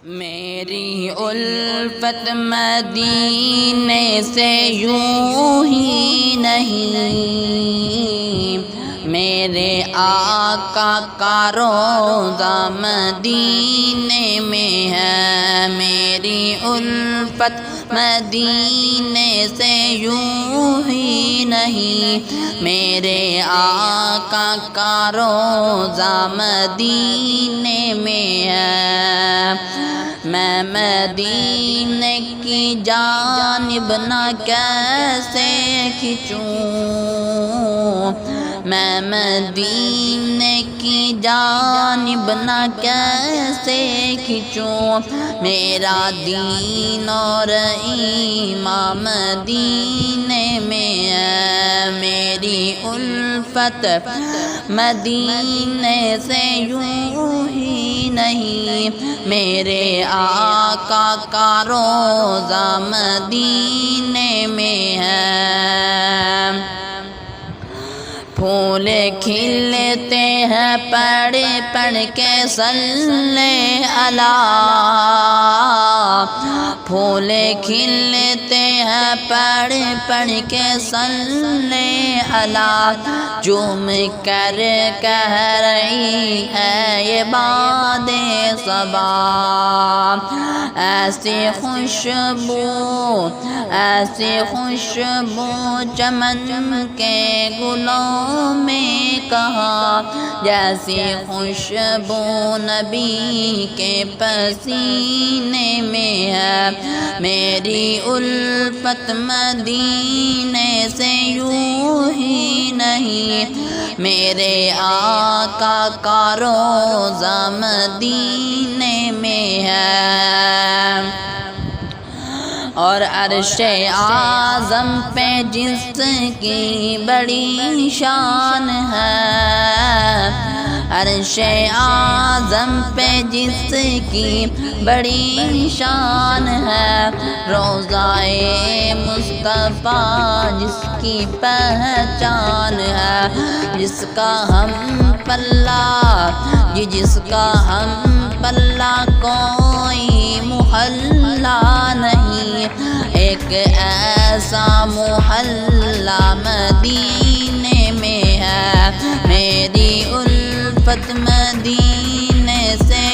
میری الفت مدینے سے یوں ہی نہیں، میرے آقا کا روضہ مدینے میں ہے۔ میری الفت مدینے سے یوں ہی نہیں، میرے آقا کا روضہ مدینے میں ہے۔ میں مدینے کی جانب نہ کیسے کھنچوں، میں مدینے کی جانب نہ کیسے کھنچوں، میرا دین اور ایمان مدینے میں ہے۔ میری الفت مدینے سے یوں ہی نہیں، میرے آقا کا روضہ مدینے میں ہے۔ پھول کھلتے ہیں پڑھ پڑھ کے صلی علی، پھول کھلتے ہیں پڑھ پڑھ کے صلی علی، جھوم کر کہہ رہی ہے یہ باد صبا، ایسی خوشبو ایسی خوشبو چمن کے گلوں میں کہاں، جیسی خوشبو نبی کے پسینے میں ہے۔ میری الفت مدینے سے یوں ہی نہیں، میرے آقا کا روضہ مدینے میں ہے۔ اور عرش اعظم پہ جس کی بڑی شان ہے، عرش اعظم پہ جس کی بڑی شان ہے، روضہ مصطفیٰ جس کی پہچان ہے، جس کا ہم پلہ جس کا ہم پلہ کوئی محلہ نہیں، ایک ایسا محلہ مدینے میں ہے۔ میری الفت مدینے سے